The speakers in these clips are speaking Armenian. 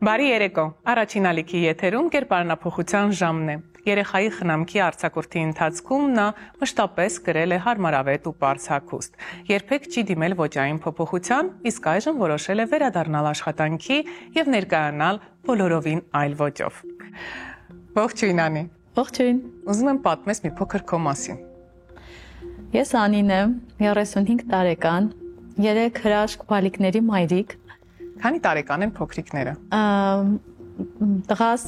Բարի երեկո, առաջին ալիքի եթերում կերպարանափոխության ժամն է։ Երեխայի խնամքի արձակուրդի ընթացքում նա մշտապես կրել է հարմարավետ ու պարզ հագուստ։ Երբեք չի դիմել ոճային փոփոխության, իսկ այժմ որոշել է վերադառնալ աշխատանքի եւ ներկայանալ բոլորովին այլ ոճով։ Ողջույն Անի։ Ողջույն։ Ուզում եմ պատմես մի փոքր քո մասին։ Ես Անին եմ, 35 տարեկան, 3 հրաշք բալիկների մայրիկ։ Քանի տարեկան են փոքրիկները։ Տղաս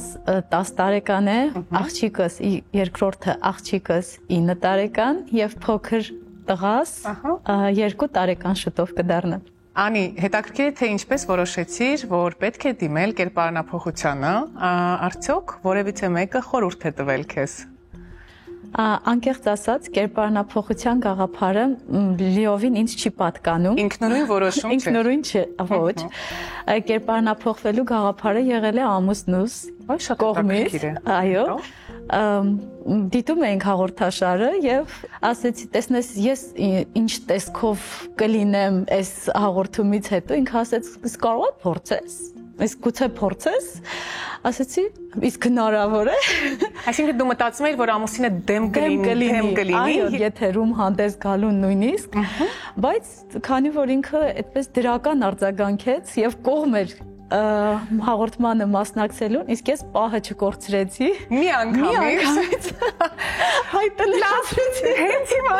10 տարեկան է, աղջիկս երկրորդը աղջիկս 9 տարեկան եւ փոքր տղաս 2 տարեկան շուտով կդառնա։ Անի, հետաքրքիր է թե ինչպես որոշեցիր, որ պետք է դիմել կերպարանափոխությանը, արդյոք որևիցե մեկը խորհուրդ է տվել քեզ։ Անկեղծ ասած, կերպարանափոխության գաղափարը լիովին ինձ չի պատկանում։ Ինքնուրույն որոշում չէ։ Ինքնուրույն չէ, ոչ։ Կերպարանափոխվելու գաղափարը եղել է ամուսնուս կողմից, այո։ Դիտում էինք հաղորդաշարը եւ ասեցի, տեսնես, ես ինչ տեսքով կլինեմ այս հաղորդումից հետո, ինքը ասեց, իսկ կարող ես փորձես։ Իսկ գուցե փորձես, ասեցի, իսկ հնարավոր է։ Այսինքն դու մտածում էիր, որ ամուսինը դեմ կլինի, այո, եթերում հանդես գալուն նույնիսկ, բայց քանի որ ինքը այդպես դրական արձագանքեց եւ կողմ էր հաղորդմանը մասնակցելուն, իսկ ես պահը չկորցրեցի։ Մի անգամից հայտնել լացրեցի։ Հենց հիմա։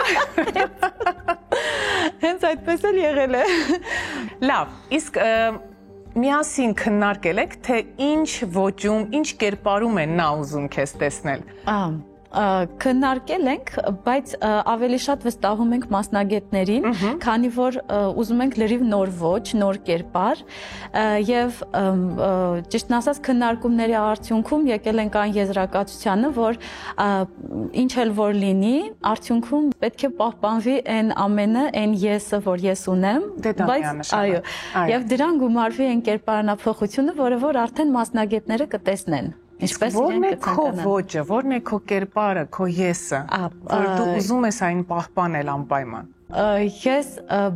Հենց այդպես էլ եղել է։ Լավ, իսկ միասին քննարկել եք, թե ինչ ոճում, ինչ կերպարում է նա ուզում քեզ տեսնել։ Քննարկել ենք, բայց ավելի շատ վստահում ենք մասնագետներին, քանի որ ուզում ենք լրիվ նոր ոճ, նոր կերպար եւ ճիշտն ասած քննարկումների արդյունքում եկել ենք այն եզրակացությանը, որ ինչ էլ որ լինի, արդյունքում պետք է պահպանվի այն ամենը, այն եսը, որ ես ունեմ, բայց այո, եւ դրան գումարվի այն կերպարանափոխությունը, որը որ արդեն մասնագետները կտեսնեն։ Ո՞րն է քո ոճը, ո՞րն է քո կերպարը, քո եսը, որ դու ուզում ես այն պահպանել անպայման։ Ես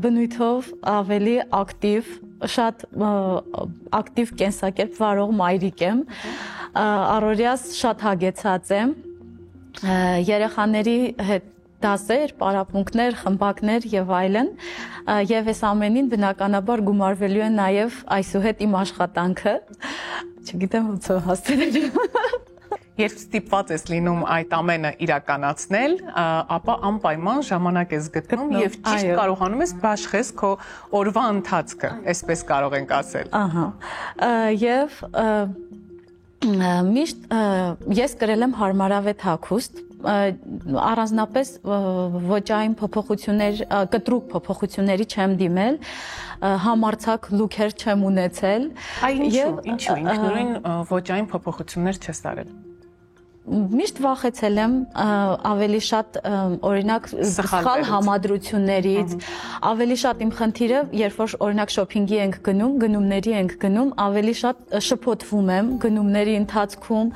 բնույթով ավելի ակտիվ, շատ ակտիվ կենսակերպ վարող մայրիկ եմ, առօրյաս շատ հագեցած եմ, երեխաների հետ դասեր, պարապմունքներ, խմբակներ եւ այլն, եւ այս ամենին բնականաբար գումարվելու է նաեւ այսուհետ իմ աշխատանքը, չգիտեմ ոնց հասցնել։ Երբ ստիպված ես լինում այդ ամենը իրականացնել, ապա անպայման ժամանակ ես գտնում եւ ճիշտ կարողանում ես բաշխես քո օրվա ընթացքը, այսպես կարող ենք ասել։ Ահա։ Եվ միշտ ես կրել եմ հարմարավետ հագուստ, առանձնապես ոճային փոփոխություններ, կտրուկ փոփոխությունների չեմ դիմել, համարձակ լուքեր չեմ ունեցել։ Ինչու ինքնուրույն ոճային փոփոխություններ չես արել։ Միշտ վախեցել եմ ավելի շատ օրինակ սխալ համադրություններից, ավելի շատ իմ խնդիրը, երբ որ օրինակ շոփինգի ենք գնում, գնումների ենք գնում, ավելի շատ շփոթվում եմ գնումների ընթացքում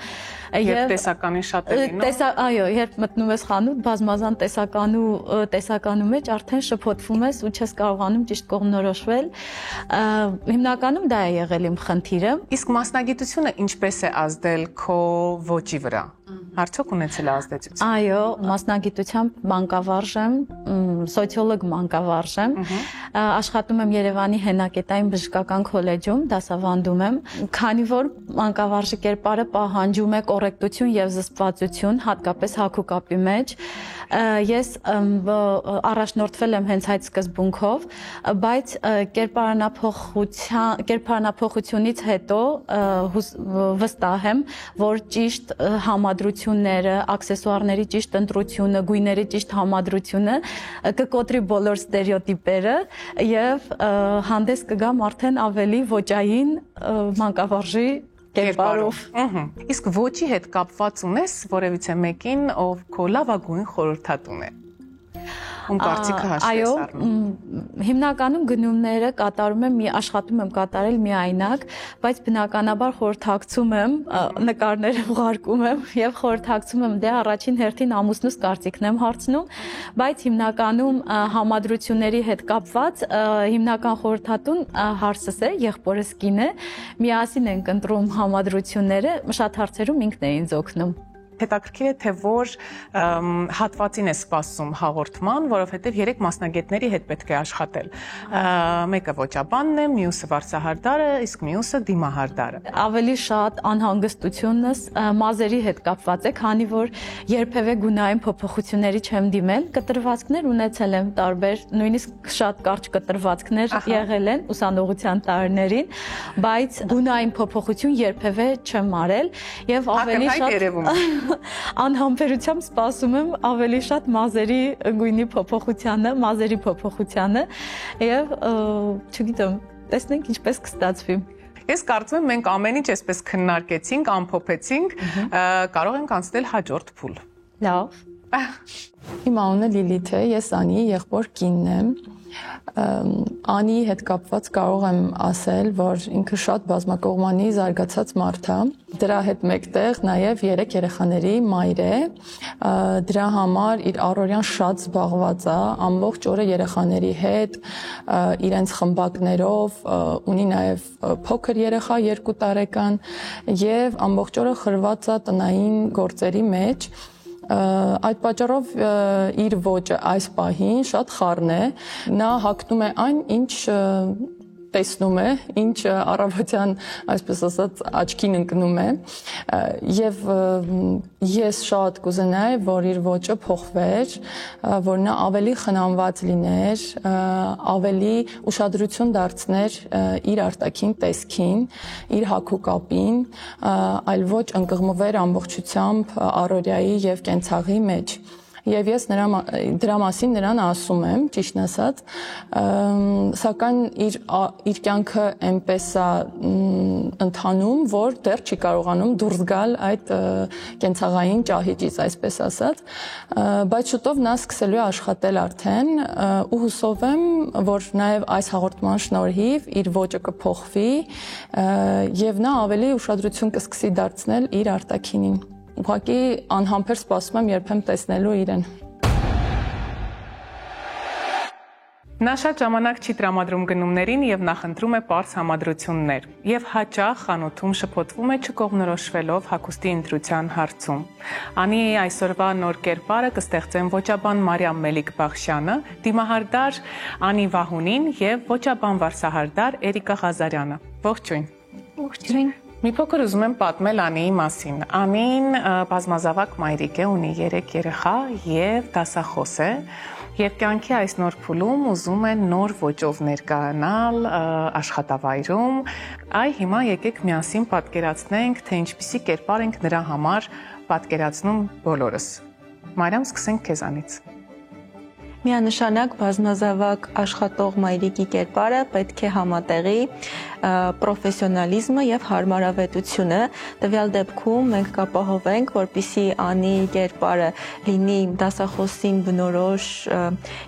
եւ տեսականին շատ է լինում։ Այո, երբ մտնում ես խանութ, բազմազան տեսականու մեջ արդեն շփոթվում ես ու չես կարողանում ճիշտ կողմնորոշվել։ Հիմնականում դա է եղել իմ խնդիրը։ Իսկ մասնագիտությունը ինչպես է ազդել քո ոճի վրա։ Արդյոք ունեցել է ազդեցություն։ Այո, մասնագիտությամբ մանկավարժ եմ, սոցիոլոգ մանկավարժ եմ, աշխատում եմ Երևանի Հենակետային բժշկական քոլեջում, դասավանդում եմ, քանի որ մանկավարժի կերպարը պահանջում է կոռեկտություն եւ զսպվածություն, հատկապես հագուկապի մեջ, ես առաջնորդվել եմ հենց այդ սկզբունքով, բայց կերպարանափոխությունից հետո վստահ եմ, որ ճիշտ համադրությունները, աքսեսուարների ճիշտ ընտրությունը, գույների ճիշտ համադրությունը կկոտրի բոլոր ստերեոտիպերը եւ հանդես կգամ արդեն ավելի ոճային մանկավարժի կերպարով։ Իսկ ոճի հետ կապված ունես որևիցե մեկին, ով քո լավագույն խորհրդատուն է։ Ում կարծիքը հաշվի ես առնում։ Հիմնականում գնումները աշխատում եմ կատարել միայնակ, բայց բնականաբար խորհրդակցում եմ, նկարներ ուղարկում եմ եւ խորհրդակցում եմ դե առաջին հերթին ամուսնուս կարծիքն եմ հարցնում, բայց հիմնականում համադրությունների հետ կապված հիմնական խորհրդատուն հարցս է, եղբորս կին է, միասին ենք ընտրում համադրությունները, շատ հարցերում ինքն է ինձ օգնում։ Հետաքրքիր է, թե որ հատվածին է սպասում հաղորդման, որովհետև 3 մասնագետների հետ պետք է աշխատել։ Մեկը ոճաբանն է, մյուսը վարսահարդարը, իսկ մյուսը դիմահարդարը։ Ավելի շատ անհանգստությունս մազերի հետ կապված է, քանի որ երբևէ գունային փոփոխությունների չեմ դիմել, կտրվածքներ ունեցել եմ տարբեր, նույնիսկ շատ կարճ կտրվածքներ եղել են ուսանողության տարիներին, բայց գունային փոփոխություն երբևէ չեմ արել եւ ավելի շատ անհամբերությամբ սպասում եմ ավելի շատ մազերի գույնի փոփոխությանը եւ չգիտեմ, տեսնենք ինչպես կստացվի։ Ես կարծում եմ մենք ամեն ինչ այսպես քննարկեցինք, ամփոփեցինք, կարող ենք անցնել հաջորդ փուլ։ Լավ։ Իմ անունը Լիլիթ է, ես Անիի եղբոր կինն եմ։ Անիի հետ կապված կարող եմ ասել, որ ինքը շատ բազմակողմանի զարգացած մարդ է։ Դրա հետ մեկտեղ նաև 3 երեխաների մայր է։ Դրա համար իր առօրյան շատ զբաղված է, ամբողջ օրը երեխաների հետ, իրենց խմբակներով, ունի նաև փոքր երեխա 2 տարեկան եւ ամբողջ օրը խրված է տնային գործերի մեջ։ Այդ պատճառով իր ոճը այս պահին շատ խառն է, նա հագնում է այն, ինչ տեսնում է, ինչ առավոտյան, այսպես ասած, աչքին ընկնում է, եւ ես շատ կուզենայի, որ իր ոճը փոխվեր, որ նա ավելի խնամված լիներ, ավելի ուշադրություն դարձներ իր արտաքին տեսքին, իր հագուկապին, այլ ոչ ընկղմվեր ամբողջությամբ առօրյայի եւ կենցաղի մեջ։ Եվ ես դրա մասին նրան ասում եմ, ճիշտն ասած, սակայն իր կյանքը այնպես է ընթանում, որ դեռ չի կարողանում դուրս գալ այդ կենցաղային ճահիճից, այսպես ասած, բայց շուտով նա սկսելու է աշխատել արդեն ու հուսով եմ, որ նաև այս հաղորդման շնորհիվ իր ոճը կփոխվի եւ նա ավելի ուշադրություն կսկսի դարձնել իր արտաքինին։ Ուղղակի անհամբեր սպասում եմ երբեմն տեսնելու իրեն։ Նա շատ ժամանակ չի տրամադրում գնումներին եւ նախընտրում է պարզ համադրություններ եւ հաճախ խանութում շփոթվում է չկողմնորոշվելով հագուստի ընտրության հարցում։ Անիի այսօրվա նոր կերպարը կստեղծեն ոճաբան Մարիամ Մելիք-Բախշյանը, դիմահարդար Անի Վահունին եւ ոճաբան վարսահարդար Էրիկա Ղազարյանը։ Ողջույն։ Ողջույն։ Մի փոքր ուզում եմ պատմել Անիի մասին։ Անին բազմազավակ մայրիկ է, ունի 3 երեխա եւ դասախոս է։ Եվ կյանքի այս նոր փուլում ուզում է նոր ոճով ներկայանալ աշխատավայրում։ Այ հիմա եկեք միասին պատկերացնենք, թե ինչպիսի կերպար ենք նրա համար պատկերացնում բոլորս։ Մարիամ, սկսենք քեզանից։ Միանշանակ բազմազավակ աշխատող մայրիկի կերպարը պետք է համատեղի պրոֆեսիոնալիզմը եւ հարմարավետությունը։ Տվյալ դեպքում մենք կապահովենք, որպեսզի Անի կերպարը լինի դասախոսին բնորոշ,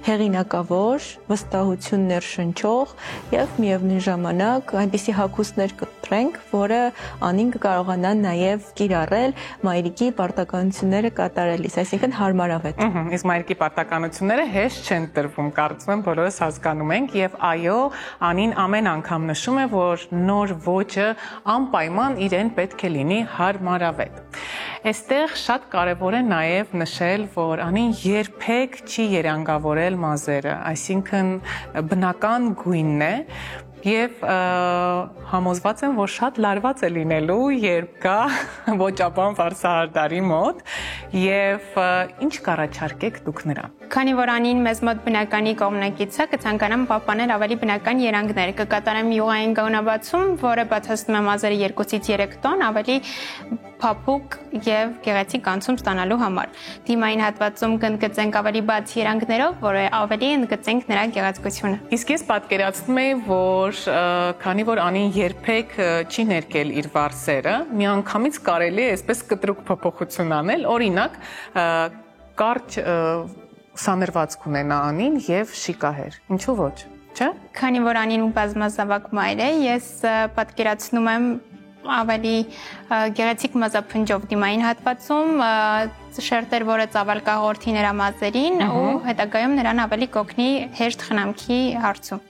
հեղինակավոր, վստահություն ներշնչող եւ միևնույն ժամանակ այնպիսի հագուստներ կտրենք, որը Անին կկարողանա նաեւ կիրառել մայրիկի պարտականությունները կատարելիս, այսինքն հարմարավետ։ Իսկ մայրիկի պարտականությունները հեշտ չեն տրվում, կարծում եմ բոլորս հասկանում ենք եւ այո, Անին ամեն անգամ նշում է, որ նոր ոճը անպայման իրեն պետք է լինի հարմարավետ։ Այստեղ շատ կարևոր է նաև նշել, որ Անին երբեք չի երանգավորել մազերը, այսինքն բնական գույնն է եւ համոզված եմ, որ շատ լարված է լինելու, երբ կա ոճաբան վարսահարդարի մոտ եւ ինչ կառաջարկեք դուք նրան։ Քանի որ Անին մեզ մոտ բնականի կողմնակից է, կցանկանամ պահպանել ավելի բնական երանգներ, կկատարեմ յուղային գունաբացում, որը բացահայտում է մազերը 2-ից 3 տոն, ավելի փափուկ եւ գեղեցիկ անցում ստանալու համար։ Դիմային հատվածում կընդգծենք ավելի բաց երանգներով, որը ավելի ընդգծենք նրա գեղեցկությունը։ Իսկ ես պատկերացնում եմ, որ քանի որ Անին երբեք չի ներկել իր վարսերը, միանգամից կարելի է այսպես կտրուկ փոփոխություն անել, օրինակ կարճ ուսաներվածք ունենա Անին եւ շիկահեր։ Ինչու ոչ, չէ՞։ Քանի որ Անին ու բազմազավակ մայր է, ես պատկերացնում եմ ավելի գեղեցիկ մազափնջով դիմային հատվածում շերտեր, որը ծավալ կաղորդի նրա մազերին ու հետագայում նրան ավելի կօգնի հեշտ խնամքի հարցում։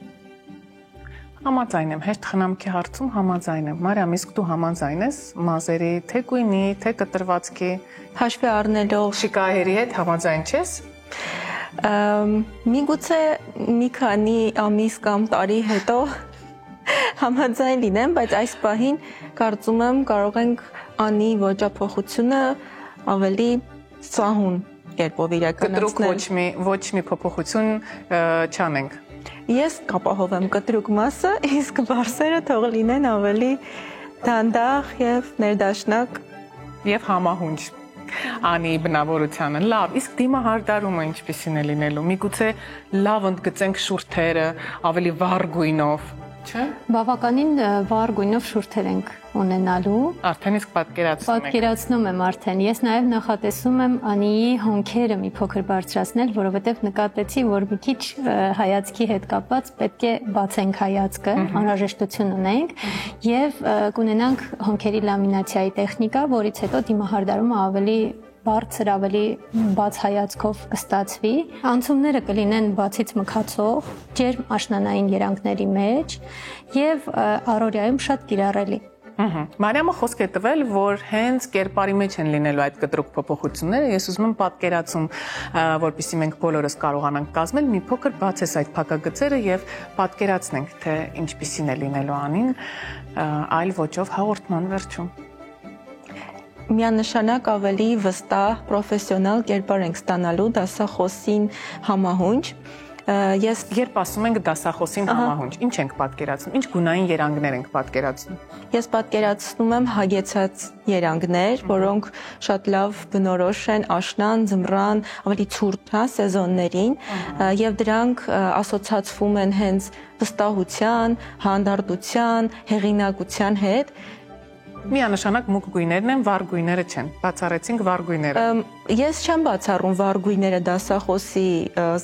Համաձայն եմ, հեշտ խնամքի հարցում համաձայն եմ։ Մարիամ, իսկ դու համաձայն ես մազերի թե գույնի, թե կտրվածքի Հաշվի առնելով շիկահերի հետ համաձայն չես։ Միգուցե մի քանի ամիս կամ տարի հետո համաձայն լինեմ, բայց այս պահին կարծում եմ կարող ենք Անի ոճափոխությունը ավելի սահուն կերպով իրականացնել։ Ոչ մի փոփոխություն չանենք։ Ես կապահովեմ կտրուկ մասը, իսկ բարձերը թող լինեն ավելի դանդաղ եւ ներդաշնակ եւ համահունչ։ Անի բնավորությանը լավ, իսկ դիմահարդարումը ինչպիսին է լինելու։ Միգուցե լավ ընդգծենք շուրթերը ավելի վառ գույնով, չէ՞։ Բավականին վառ գույնով շուրթեր ենք ունենալու։ Արդեն իսկ պատկերացնում եմ արդեն։ Ես նաև նախատեսում եմ Անիի հոնքերը մի փոքր բարձրացնել, որովհետև նկատեցի, որ մի քիչ հայացքի հետ կապված պետք է բացենք հայացքը, անհրաժեշտություն ունենք եւ կունենանք հոնքերի լամինացիայի տեխնիկա, որից հետո դիմահարդարումը ավելի բարձր, ավելի բաց հայացքով կստացվի։ Անցումները կլինեն բացից մքացող, ջերմ աշնանային երանգների մեջ եւ առօրյայում շատ կիրառելի։ Մարիամը խոսք է տվել, որ հենց կերպարի մեջ են լինելու այդ կտրուկ փոփոխությունները։ Ես ուզում եմ պատկերացում, որպեսզի մենք բոլորս կարողանանք կազմել, մի փոքր բացես այդ փակագծերը եւ պատկերացնենք, թե ինչպիսին է լինելու Անին այլ ոճով հաղորդման վերջում։ Միանշանակ ավելի վստահ, պրոֆեսիոնալ կերպար ենք ստանալու դասախոսին համահունչ։ Ես երբ ասում ենք դասախոսին համահունչ, ինչ ենք պատկերացնում, ինչ գունային երանգներ ենք պատկերացնում։ Ես պատկերացնում եմ հագեցած երանգներ, որոնք շատ լավ բնորոշ են աշնան, ձմռան, ավելի ցուրտ սեզոններին, եւ դրանք ասոցացվում են հենց վստահության, հանդարտության, հեղինակության հետ։ Միանշանակ մուգ գույներն են, վառ գույները չեն։ Բացառեցինք վառ գույները։ Ես չեմ բացառում վառ գույները դասախոսի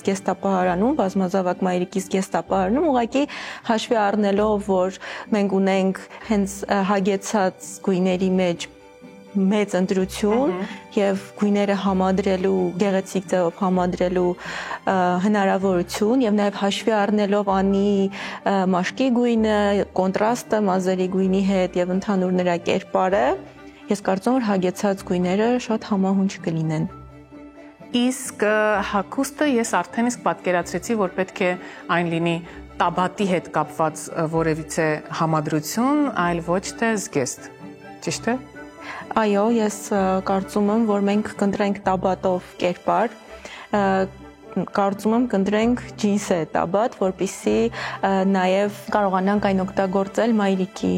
զգեստապահարանում, բազմազավակ մայրիկի զգեստապահարանում, ուղղակի հաշվի առնելով, որ մենք ունենք հենց հագեցած գույների մեջ մեծ ընտրություն եւ գույները համադրելու, գեղեցիկ ձևով համադրելու հնարավորություն եւ նաեւ հաշվի առնելով Անի մաշկի գույնը, կոնտրաստը մազերի գույնի հետ եւ ընդհանուր նրա կերպարը, ես կարծում եմ, որ հագեցած գույները շատ համահունչ կլինեն։ Իսկ հագուստը ես արդեն իսկ պատկերացրեցի, որ պետք է այն լինի տաբատի հետ կապված որևիցե համադրություն, այլ ոչ թե զգեստ։ Ճիշտ է։ Այո, ես կարծում եմ, որ մենք կընտրենք տաբատով կերպար, կարծում եմ կընտրենք ջինսե տաբատ, որպեսզի նաև կարողանանք այն օգտագործել մայրիկի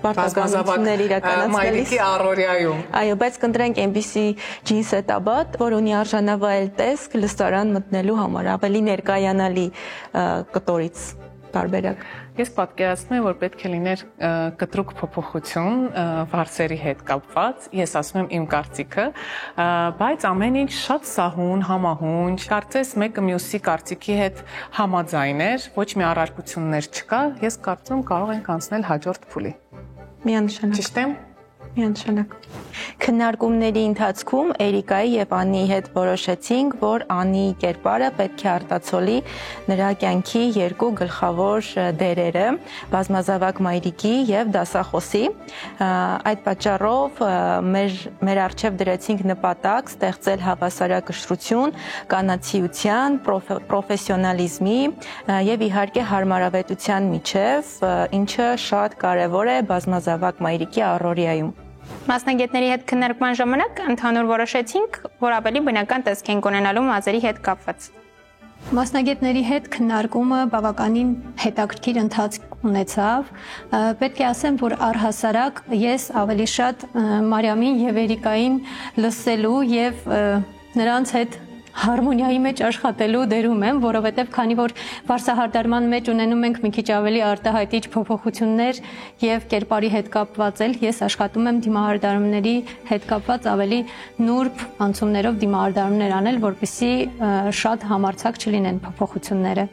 պարտականություններ իրականացնելիս։ Մայրիկի առօրյայում։ Այո, բայց կընտրենք այնպիսի ջինսե տաբատ, որ ունի արժանավայել տեսք լսարան մտնելու համար, ավելի ներկայանալի կտորից տարբերակ։ Ես պատկերացնում եմ, որ պետք է լիներ կտրուկ փոփոխություն վարսերի հետ կապված, ես ասում եմ իմ կարծիքը, բայց ամեն ինչ շատ սահուն, համահունչ, կարծես մեկը մյուսի կարծիքի հետ համաձայն էր, ոչ մի առարկություններ չկա, ես կարծում եմ կարող ենք անցնել հաջորդ փուլի։ Միանշանակ։ Ճիշտ եմ։ Միանշանակ։ Քննարկումների ընթացքում Էրիկայի եւ Անիի հետ որոշեցինք, որ Անիի կերպարը պետք է արտացոլի նրա կյանքի երկու գլխավոր դերերը՝ բազմազավակ մայրիկի եւ դասախոսի։ Այդ պատճառով մեր առջև դրեցինք նպատակ ստեղծել հավասարակշռություն, կանացիության, պրոֆեսիոնալիզմի եւ իհարկե հարմարավետության միջև, ինչը շատ կարեւոր է բազմազավակ մայրիկի առօրյայում։ Մասնագետների հետ քննարկման ժամանակ ընդհանուր որոշեցինք, որ ավելի բնական տեսք ենք ունենալու մազերի հետ կապված։ Մասնագետների հետ քննարկումը բավականին հետաքրքիր ընթացք ունեցավ։ Պետք է ասեմ, որ առհասարակ ես ավելի շատ Մարիամին եւ Էրիկային լսելու եւ նրանց հետ հարմոնիայի մեջ աշխատելու դերում եմ, որովհետև քանի որ վարսահարդարման մեջ ունենում ենք մի քիչ ավելի արտահայտիչ փոփոխություններ եւ կերպարի հետ կապված էլ, ես աշխատում եմ դիմահարդարումների հետ կապված ավելի նուրբ անցումներով դիմահարդարումներ անել, որպեսզի շատ համարձակ չլինեն փոփոխությունները։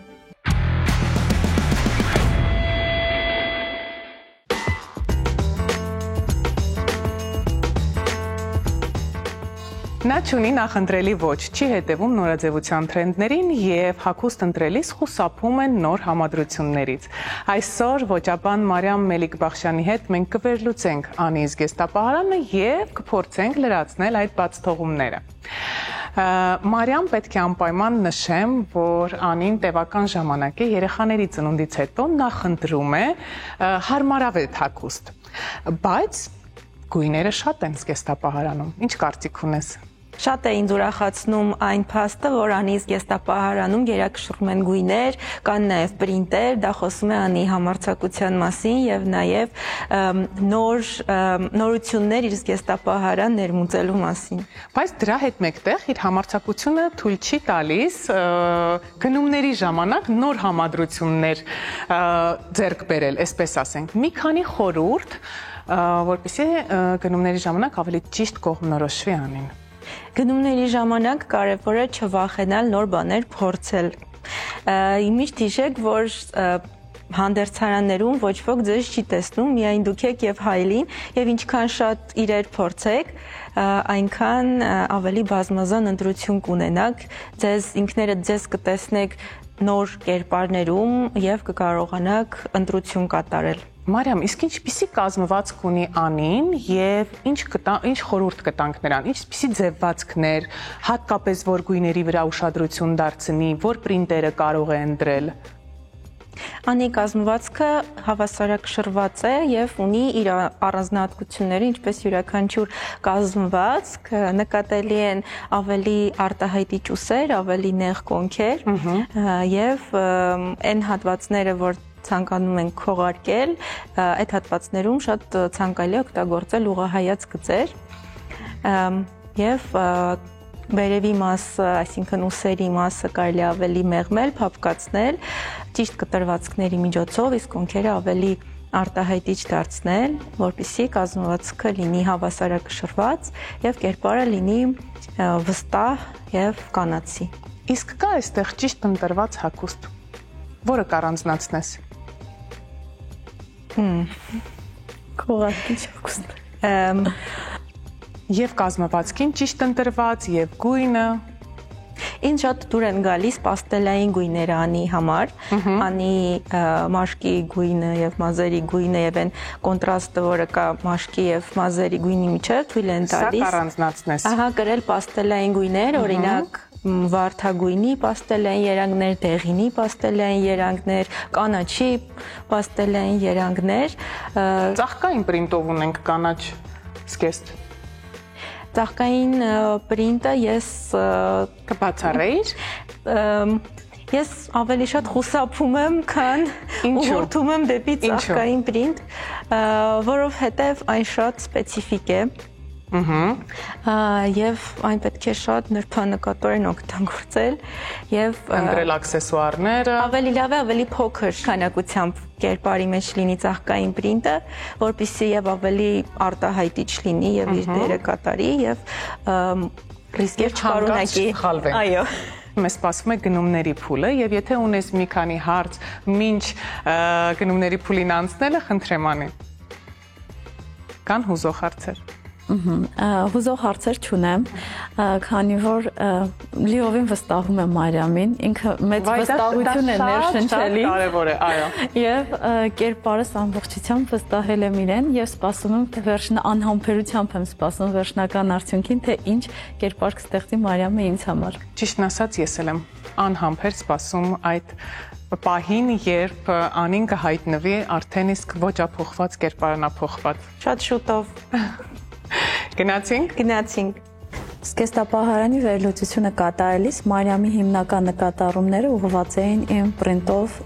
Նա չունի նախընտրելի ոճ, չի հետևում նորաձևության թրենդներին եւ հագուստ ընտրելիս խուսափում են նոր համադրություններից։ Այսօր ոճաբան Մարիամ Մելիք-Բախշյանի հետ մենք կվերլուծենք Անի զգեստապահարանը եւ կփորձենք լրացնել այդ բացթողումները։ Մարիամ, պետք է անպայման նշեմ, որ Անին տևական ժամանակ է երեխաների ծնունդից հետո նախընտրում է հարմարավետ հագուստ, բայց գույները շատ են զգեստապահարանում։ Ինչ կարծիք ունես։ Շատ է ինձ ուրախացնում այն փաստը, որ Անի զգեստապահարանում գերակշռում են գույներ, կան նաև պրինտեր, դա խոսում է Անի համարձակության մասին եւ նաև նորություններ իր զգեստապահարան ներմուծելու մասին։ Բայց դրա հետ մեկտեղ իր համարձակությունը թույլ չի տալիս գնումների ժամանակ նոր համադրություններ ձեռք բերել, այսպես ասենք։ Մի քանի խորհուրդ, որպեսզի գնումների ժամանակ ավելի ճիշտ կողմնորոշվի Անին։ Գնումների ժամանակ կարևոր է չվախենալ նոր բաներ փորձել։ Միշտ հիշեք, որ հանդերձարաններում ոչ ոք ձեզ չի տեսնում, միայն դուք եք եւ Հայլին, եւ ինչքան շատ իրեր փորձեք, այնքան ավելի բազմազան ընտրություն կունենաք, ձեզ ինքներդ ձեզ կտեսնեք նոր կերպարներում եւ կկարողանաք ընտրություն կատարել։ Մարիամ, իսկ ինչպիսի կազմվածք ունի Անին եւ ինչ խորհուրդ կտանք նրան, ինչպիսի ձևվածքներ, հատկապես որ գույների վրա ուշադրություն դարձնի, որ պրինտերը կարող է ընտրել։ Անի կազմվածքը հավասարակշռված է եւ ունի իր առանձնահատկությունները, ինչպես յուրաքանչյուր կազմվածք, նկատելի են ավելի արտահայտիչ ուսեր, ավելի նեղ կոնքեր եւ այն հատվածները, որ ցանկանում ենք քողարկել, այդ հատվածներում շատ ցանկալի է օգտագործել ուղղահայաց գծեր եւ վերևի մասը, այսինքն ուսերի մասը կարելի ավելի մեղմել, փափկացնել, ճիշտ կտրվածքների միջոցով, իսկ կոնքերը ավելի արտահայտիչ դարձնել, որպեսզի կազմվածքը լինի հավասարակշռված եւ կերպարը լինի վստահ եւ կանացի։ Իսկ կա այստեղ ճիշտ ընտրված հագուստ, որը կառանձնացնես։ Քողարկիչ հագուստ։ Եվ կազմվածքին ճիշտ ընտրված, եւ գույնը։ Ինձ շատ դուր են գալիս պաստելային գույները Անի համար, Անի մաշկի գույնը եւ մազերի գույնը եւ այն կոնտրաստը, որը կա մաշկի եւ մազերի գույնի միջեւ, թույլ են տալիս։ Սա կառանձնացնես։ Ահա գրել պաստելային գույներ, օրինակ վարդագույնի պաստելային երանգներ, դեղինի պաստելային երանգներ, կանաչի պաստելային երանգներ։ Ծաղկային պրինտով ունենք կանաչ զգեստ։ Ծաղկային պրինտը ես կբացառեիր։ Ես ավելի շատ խուսափում եմ, քան ուղղորդում եմ դեպի ծաղկային պրինտ, որովհետև այն շատ սպეციფիկ է։ Եվ այն պետք է շատ նրբանկատորեն օգտագործել եւ ընտրել աքսեսուարները։ Ավելի լավ է, ավելի փոքր քանակությամբ կերպարի մեջ լինի ծաղկային պրինտը, որպեսզի եւ ավելի արտահայտիչ լինի եւ իր դերը կատարի եւ ռիսկեր չկարողանքի խալվեն։ Այո։ Մեզ սպասվում է գնումների փուլը եւ եթե ունես մի քանի հարց մինչ գնումների փուլին անցնելը, խնդրեմ Անի։ Կան հուզող հարցեր։ Հուզող հարցեր չունեմ, քանի որ լիովին վստահում եմ Մարիամին, ինքը մեծ վստահություն է ներշնչելի։ Շատ կարևոր է, այո։ Եվ կերպարս ամբողջությամբ վստահել եմ իրեն եւ սպասում եմ, թե անհամբերությամբ եմ սպասում վերջնական արդյունքին, թե ինչ կերպար կստեղծի Մարիամը ինձ համար։ Ճիշտն ասած, ես էլ եմ անհամբեր սպասում այդ պահին, երբ Անին կհայտնվի արդեն իսկ ոճափոխված կերպարանափոխված։ Շատ շուտով։ Գնացինք։ Զգեստապահարանի վերլուծությունը կատարելիս Մարիամի հիմնական նկատառումները ուղղված էին իմ պրինտով,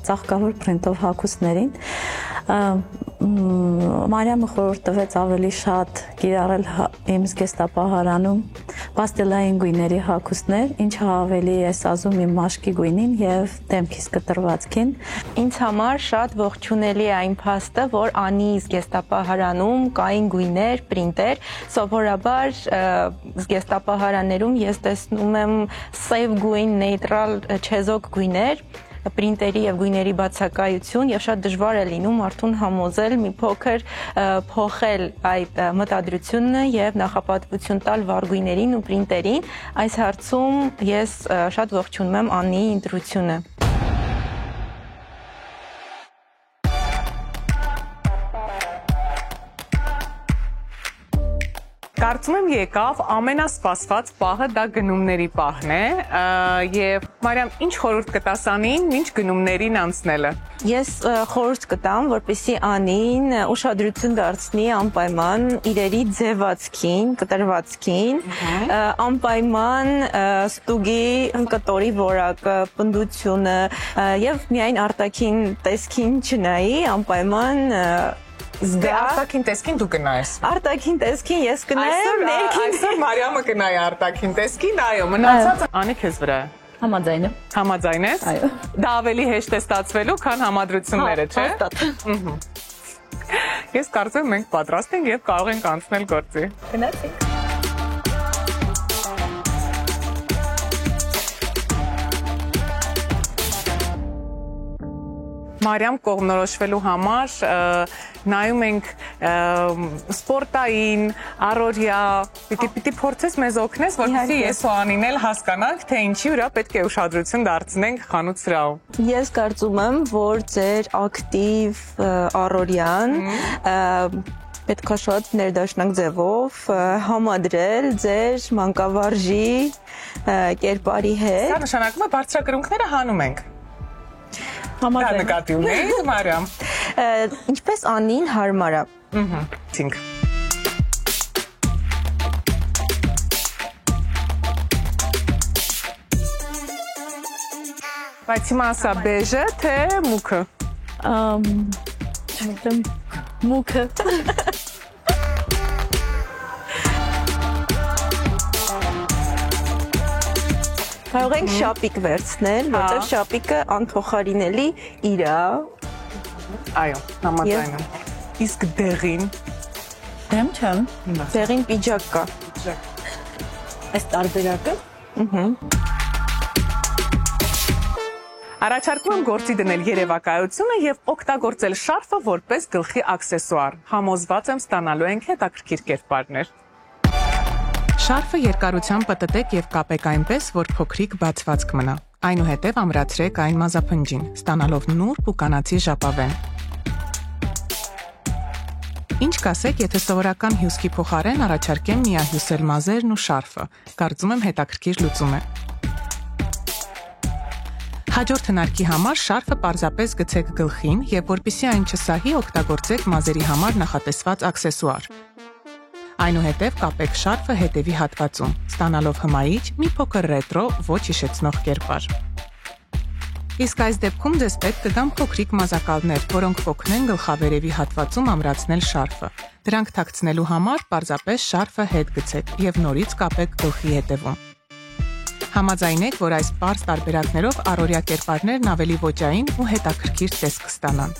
ծաղկավոր պրինտով հագուստներին։ Մարիամը խորհուրդ տվեց ավելի շատ կիրառել իմ զգեստապահարանում պաստելային գույների հագուստներ, ինչը ավելի է սազում իմ մաշկի գույնին եւ դեմքիս կտրվածքին։ Ինձ համար շատ ողջունելի է այն փաստը, որ Անի զգեստապահարանում կային գույներ, պրինտեր, սովորաբար զգեստապահարաններում ես տեսնում եմ սև գույն, նեյտրալ, չեզոք գույներ, պրինտերի եւ գույների բացակայություն եւ շատ դժվար է լինում մարդուն համոզել մի փոքր փոխել այդ մտադրությունը եւ նախապատվություն տալ վառ գույներին ու պրինտերին։ Այս հարցում ես շատ ողջունում եմ Անիի ընտրությունը։ Կարծում եմ եկավ ամենասպասված պահը դա գնումների պահն է եւ Մարիամ ինչ խորհուրդ կտաս Անին ինչ գնումներին անցնելը Ես խորհուրդ կտամ, որպեսզի Անին ուշադրություն դարձնի անպայման իրերի ձևացքին, կտրվածքին, անպայման ստուգի կտորի որակը, պնդությունը եւ միայն արտաքին տեսքին չնայի, անպայման արտաքին տեսքին դու կնայես։ Արտաքին տեսքին ես կնայեմ, ներքին այսօր Մարիամը կնայի արտաքին տեսքին, այո, մնացածը Անի քեզ վրա է։ Համաձայն եմ։ Համաձայն ես։ Այո։ Դա ավելի հեշտ է ստացվելու, քան համադրությունները, չէ։ Ես կարծում եմ մենք պատրաստ ենք եւ կարող ենք անցնել գործի։ Գնացինք։ Մարիամ կողմնորոշվելու համար նայում ենք սպորտային, առօրյա, պիտի փորձես մեզ օգնես, որպեսզի ես ու Անին էլ հասկանանք, թե ինչի վրա պետք է ուշադրություն դարձնենք խանութ սրահում։ Ես կարծում եմ, որ ձեր ակտիվ առօրյան պետք է շատ ներդաշնակ ձևով համադրել ձեր մանկավարժի կերպարի հետ։ Սա նշանակում է բարձրակրունկները հանում ենք։ Դա Համաձայն եմ։ նկատի ունեի, Մարիամ։ Ինչպես Անին հարմար է։ Ցինք։ Բայց հիմա ասա բեժը, թե մուքը։ Չգիտեմ, մուքը։ Կարող ենք շապիկ վերցնել, որտեղ շապիկը անփոխարինելի իր է։ Այո, համաձայն եմ։ Իսկ դեղին։ Դեմ չեմ։ Դեղին պիջակ կա։ Այս տարբերակը։ Առաջարկում եմ գործի դնել երևակայությունը եւ օգտագործել շարֆը որպես գլխի աքսեսուար։ Համոզված եմ ստանալու ենք հետաքրքիր կերպարներ։ Շարֆը երկարությամբ պտտեք եւ կապեք այնպես, որ փոքրիկ բացվածք մնա։ Այնուհետև ամրացրեք այն մազափնջին, ստանալով նուրբ ու կանացի ժապավեն։ Ինչ կասեք, եթե սովորական հյուսքի փոխարեն առաջարկեմ միահյուսել մազերն ու շարֆը։ Կարծում եմ հետաքրքիր լուծում է։ Հաջորդ հնարքի համար շարֆը պարզապես գցեք գլխին եւ որպեսզի այն չսահի, օգտագործեք մազերի համար նախատեսված աքսեսուար։ Այնուհետև կապեք շարֆը հետևի հատվածում, ստանալով հմայիչ մի փոքր ռետրո ոչ հիշեցնող կերպար։ Իսկ այս դեպքում ձեզ պետք կգան փոքրիկ մազակալներ, որոնք կօգնեն գլխավերևի հատվածում ամրացնել շարֆը։ Դրանք թաքցնելու համար պարզապես շարֆը հետ գցեք եւ նորից կապեք գլխի հետևում։ Համաձայնեք, որ այս պարզ տարբերակներով առօրյա կերպարներն ավելի ոճային ու հետաքրքիր տեսք կստանան։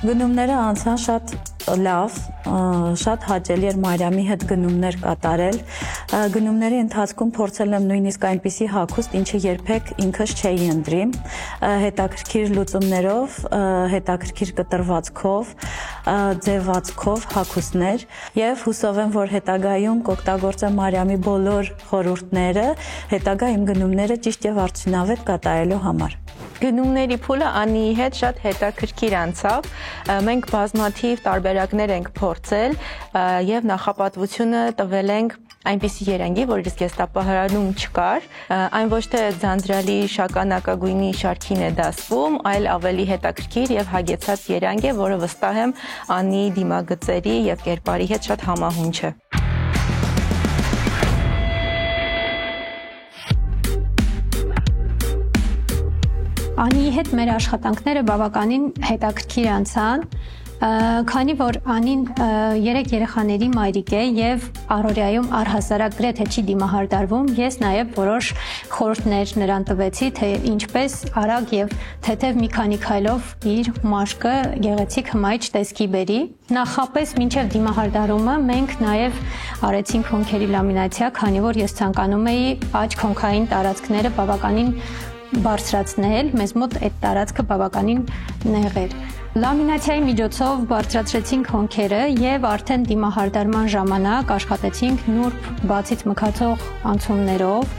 Գնումները անցան շատ լավ, շատ հաճելի էր Մարիամի հետ գնումներ կատարել։ Գնումների ընթացքում փորձել եմ նույնիսկ այնպիսի հագուստ, ինչը երբեք ինքս չէի ընտրի, հետաքրքիր լուծումներով, հետաքրքիր կտրվածքով, ձևացքով հագուստներ եւ հուսով եմ, որ հետագայում կօգտագործեմ Մարիամի բոլոր խորհուրդները, հետագա իմ գնումները ճիշտ եւ արդյունավետ կատարելու համար։ Գնումների փուլը Անիի հետ շատ հետաքրքիր անցավ։ Մենք բազմաթիվ տարբերակներ ենք փորձել եւ նախապատվությունը տվել ենք այնպիսի երանգի, որ զգեստապահարանում չկար, այն ոչ թե ձանձրալի շագանակագույնի շարքին է դասվում, այլ ավելի հետաքրքիր եւ հագեցած երանգ է, որը վստահ եմ Անիի դիմագծերի եւ կերպարի հետ շատ համահունչ է։ Անիի հետ մեր աշխատանքները բավականին հետաքրքիր անցան, քանի որ Անին 3 երեխաների մայրիկ է եւ առօրյայում առհասարակ գրեթե չի դիմահարդարվում, ես նաեւ որոշ խորհուրդներ նրան տվեցի, թե ինչպես արագ եւ թեթև մի քանի քայլով իր մաշկը գեղեցիկ հմայիչ տեսքի բերի։ Նախապես մինչև դիմահարդարումը մենք նաեւ արեցինք հոնքերի լամինացիա, քանի որ ես ցանկանում էի աջ հոնքային տարածքները բավականին բարձրացնել, մեզ մոտ այդ տարածքը բավականին նեղ էր։ Լամինացիայի միջոցով բարձրացրեցինք հոնքերը եւ արդեն դիմահարդարման ժամանակ աշխատեցինք նուրբ բացից մքացող անցումներով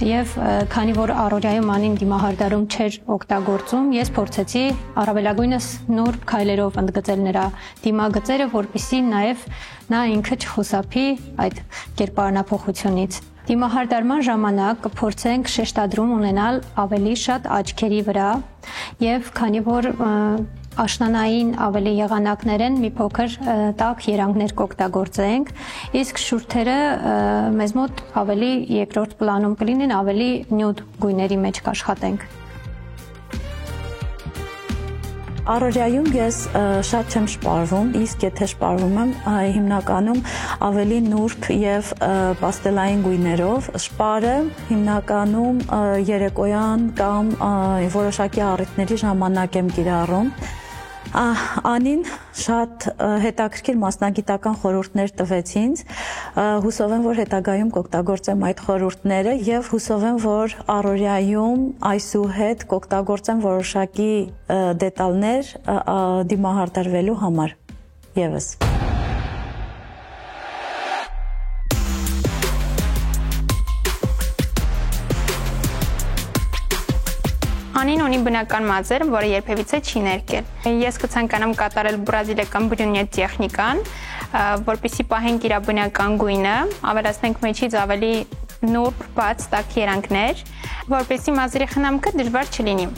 եւ քանի որ առօրյայում Անին դիմահարդարում չէր օգտագործում, ես փորձեցի առավելագույնս նուրբ քայլերով ընդգծել նրա դիմագծերը, որպեսզի նաեւ նա ինքը չխուսափի այդ կերպարանափոխությունից։ Դիմահարդարման ժամանակ կփորձենք շեշտադրում ունենալ ավելի շատ աչքերի վրա եւ քանի որ աշնանային ավելի եղանակներ են, մի փոքր տաք երանգներ կօգտագործենք, իսկ շուրթերը մեզ մոտ ավելի երկրորդ պլանում կլինեն, ավելի նյութ գույների մեջ կաշխատենք։ Առօրյայում ես շատ չեմ շպարվում, իսկ եթե շպարվում եմ, հիմնականում ավելի նուրբ եւ պաստելային գույներով, շպարը հիմնականում երեկոյան կամ որոշակի առիթների ժամանակ եմ կիրառում։ Անին շատ հետաքրքիր մասնագիտական խորհուրդներ տվեց ինձ, հուսով եմ, որ հետագայում կօգտագործեմ այդ խորհուրդները եւ հուսով եմ, որ առօրյայում այսուհետ կօգտագործեմ որոշակի դետալներ դիմահարդարվելու համար եւս։ Անին ունի բնական մազեր, որը երբևիցե չի ներկել։ Ես կցանկանամ կատարել բրազիլական բրյունյետ տեխնիկան, որպեսզի պահենք իր բնական գույնը, ավելացնենք մեջից ավելի նուրբ բաց տաք երանգներ, որպեսզի մազերի խնամքը դժվար չլինի։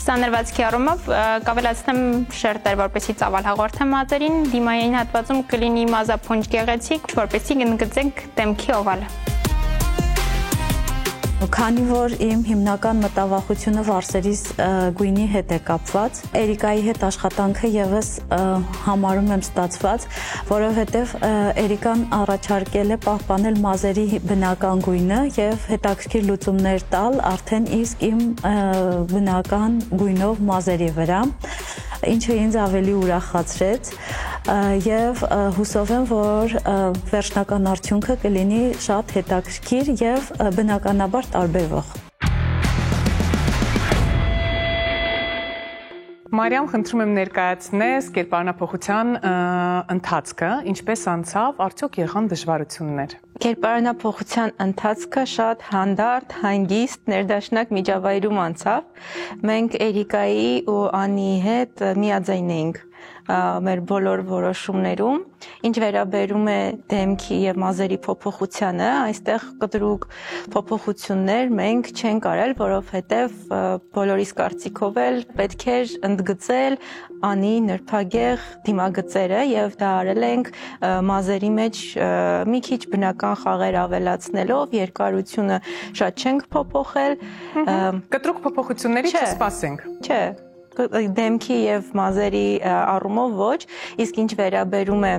Սանրվածքի առումով կավելացնեմ շերտեր, որպեսզի ծավալ հաղորդեմ մազերին, դիմային հատվածում կլինի մազափունջ գեղեցիկ, որպեսզի ընդգծենք դեմքի օվալը։ Քանի որ իմ հիմնական մտավախությունը վարսերիս գույնի հետ է կապված, Էրիկայի հետ աշխատանքը եւս համարում եմ ստացված, որովհետեւ Էրիկան առաջարկել է պահպանել մազերի բնական գույնը եւ հետաքրքիր լուծումներ տալ արդեն իսկ իմ բնական գույնով մազերի վրա, ինչը ինձ ավելի ուրախացրեց եւ հուսով եմ, որ վերջնական արդյունքը կլինի շատ հետաքրքիր եւ բնականաբար տարբերվող։ Մարիամ, խնդրում եմ ներկայացնես կերպարանափոխության ընթացքը, ինչպես անցավ, արդյոք եղան դժվարություններ։ Կերպարանափոխության ընթացքը շատ հանդարտ, հանգիստ, ներդաշնակ միջավայրում անցավ։ Մենք Էրիկայի ու Անիի հետ միաձայն էինք մեր բոլոր որոշումներում, ինչ վերաբերում է դեմքի եւ մազերի փոփոխությանը, այստեղ կտրուկ փոփոխություններ մենք չենք արել, որովհետեւ բոլորիս կարծիքով էլ պետք էր ընդգծել Անիի նրբագեղ դիմագծերը եւ դա արել ենք մազերի մեջ մի քիչ բնական խաղեր ավելացնելով, երկարությունը շատ չենք փոփոխել։ Կտրուկ փոփոխությունների չսպասենք։ Չէ, դեմքի եւ մազերի առումով ոչ, իսկ ինչ վերաբերում է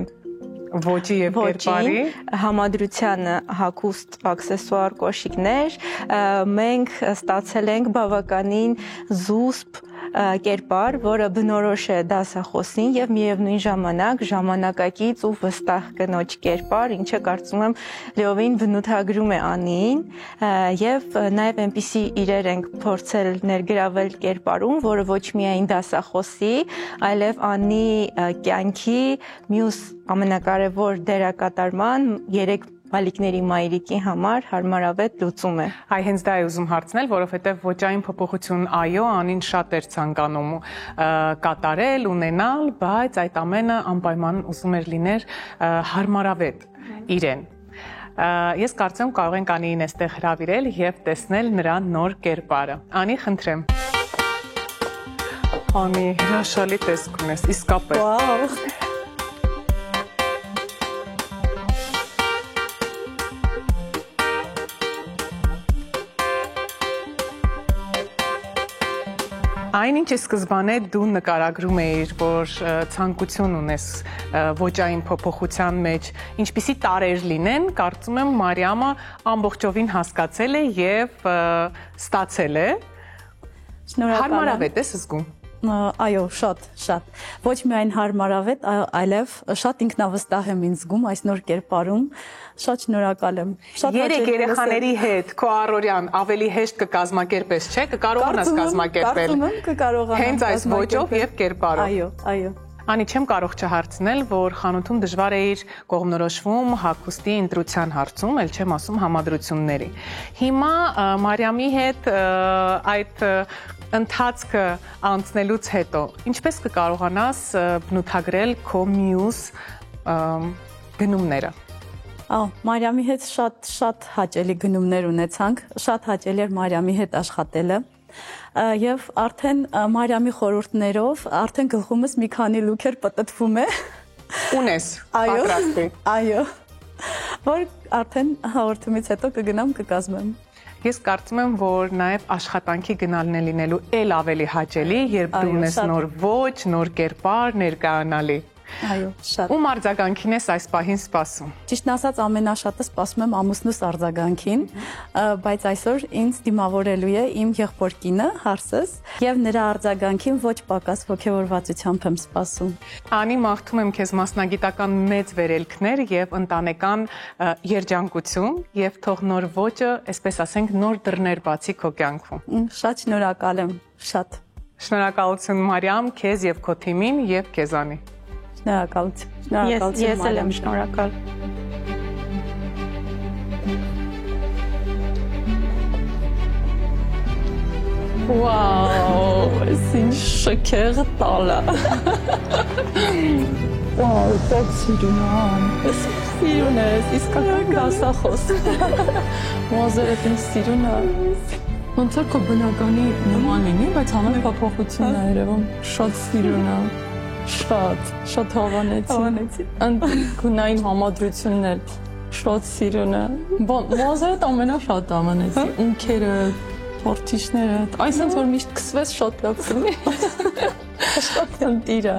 ոճի եւ կերպարի համադրությանը հագուստ աքսեսուար կոշիկներ, մենք ստացել ենք բավականին զուսպ կերպար, որը բնորոշ է դասախոսին եւ միևնույն ժամանակ ժամանակակից ու վստահ կնոջ կերպար, ինչը կարծում եմ լիովին բնութագրում է Անիին եւ նաեւ այնպիսի իրեր ենք փորձել ներգրավել կերպարում, որը ոչ միայն դասախոսի, այլև Անիի կյանքի մյուս ամենակարևոր դերակատարման 3 բալիկների մայրիկի համար հարմարավետ լուծում է։ Այ հենց դա է ուզում հարցնել, որովհետև ոճային փոփոխություն այո, Անին շատ էր ցանկանում կատարել, ունենալ, բայց այդ ամենը անպայման ուզում էր լիներ հարմարավետ իրեն։ Ես կարծեմ կարող ենք Անիին այստեղ հրավիրել եւ տեսնել նրա նոր կերպարը։ Անի, խնդրեմ։ Անի, հրաշալի տեսք ունես, իսկապես։ Վաու։ Այնինչ սկզբանե դու նկարագրում էիր, որ ցանկություն ունես ոճային փոփոխության մեջ, ինչպիսի տարեր լինեն, կարծում եմ Մարիամը ամբողջովին հասկացել է եւ ստացել է։ Հարմարավետ ես զգում։ Այո, շատ։ Ոչ միայն հարմարավետ, այլև շատ ինքնավստահ եմ ինձ զգում այս նոր կերպարում։ Շատ շնորհակալ եմ։ Երեք երեխաների հետ քո առօրյան ավելի հեշտ կկազմակերպես, չէ՞, կկարողանաս կազմակերպել։ Կարծում եմ կկարողանամ։ Հենց այս ոճով եւ կերպարով։ Այո։ Անի, չեմ կարող չհարցնել, որ խանութում դժվար է իր կողմնորոշվում հագուստի ընտրության հարցում, ել չեմ ասում համադրությունների։ Հիմա Մարիամի հետ այդ ընթացքը անցնելուց հետո ինչպես կկարողանաս բնութագրել քո մյուս գնումները։ Մարիամի հետ շատ հաճելի գնումներ ունեցանք, շատ հաճելի էր Մարիամի հետ աշխատելը եւ արդեն Մարիամի խորհուրդներով արդեն գլխումս մի քանի լուքեր պտտվում է։ Ունես պատրաստի։ Այո։ Որ արդեն հաղորդումից հետո կգնամ կկազմեմ։ Ես կարծում եմ, որ նաև աշխատանքի գնալն է լինելու էլ ավելի հաճելի, երբ դու ունես նոր ոճ, նոր կերպար, ներկայանալի։ Այո, շատ։ Ում արձագանքին ես այս պահին սպասում։ Ճիշտն ասած, ամենաշատը սպասում եմ ամուսնուս արձագանքին, բայց այսօր ինձ դիմավորելու է իմ եղբոր կինը, Հարսս, եւ նրա արձագանքին ոչ պակաս ոգևորվածությամբ եմ սպասում։ Անի, մաղթում եմ քեզ մասնագիտական մեծ վերելքներ եւ ընտանեկան երջանկություն եւ թող նոր ոճը, այսպես ասենք, նոր դռներ բացի քո կյանքում։ Շատ շնորհակալ եմ, շատ։ Շնորհակալություն Մարիամ, քեզ եւ քո թիմին եւ քեզանի։ Շնորհակալություն։ Ես էլ եմ շնորհակալ։ Վաու, ինչ շքեղ տալա։ Վաու, շատ սիրուն է։ Սիրուն է, իսկական դասախոս։ Մոզերը ինձ սիրուն է։ Ոնց է քո բնականի նման լինի, բայց ամեն փոփոխությունն է երևում։ Շատ սիրուն է։ Շատ հավանեցի։ Գունային համադրությունն էլ շատ սիրուն է։ Մոզերը ամենաշատ հավանեցի։ Ունքերը, թորթիչները, այսինքն որ միշտ քսվես շատ լավ լինի։ Շատ ընտիր է։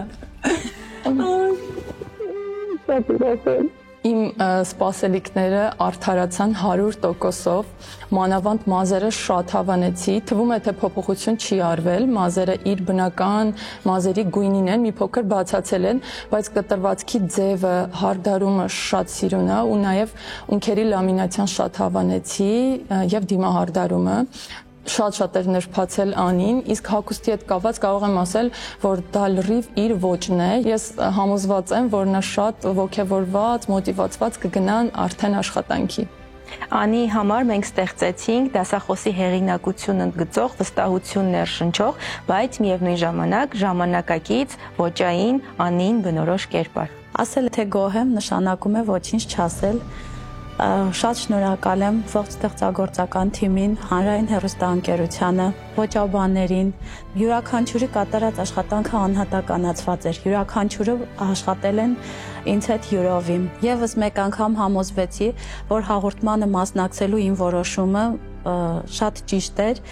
Իմ սպասելիքները արդարացան 100%-ով, մանավանդ մազերը շատ հավանեցի, թվում է թե փոփոխություն չի արվել, մազերը իր բնական մազերի գույնին են, մի փոքր բացացել են, բայց կտրվածքի ձևը, հարդարումը շատ սիրուն է ու նաև ունքերի լամինացիան շատ հավանեցի եւ դիմահարդարումը շատ էր նրբացել Անին, իսկ հագուստի հետ կապված կարող եմ ասել, որ դա լրիվ իր ոճն է։ Ես համոզված եմ, որ նա շատ ոգևորված, մոտիվացված կգնան արդեն աշխատանքի։ Անի համար մենք ստեղծեցինք դասախոսի հեղինակություն ընդգծող, վստահություն ներշնչող, բայց միևնույն ժամանակ ժամանակակից, ոճային, Անին բնորոշ կերպար։ Ասել թե գոհ եմ նշանակում է ոչինչ չասել։ Շատ շնորհակալ եմ ողջ ստեղծագործական թիմին, հանրային հեռուստաընկերությանը, ոճաբաններին։ Յուրաքանչյուրի կատարած աշխատանքը անհատականացված էր։ Յուրաքանչյուրը աշխատել են ինձ հետ յուրովի։ Եվս մեկ անգամ համոզվեցի, որ հաղորդմանը մասնակցելու իմ որոշումը շատ ճիշտ էր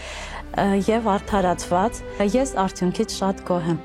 եւ արդարացված։ Ես արդյունքից շատ գոհ եմ։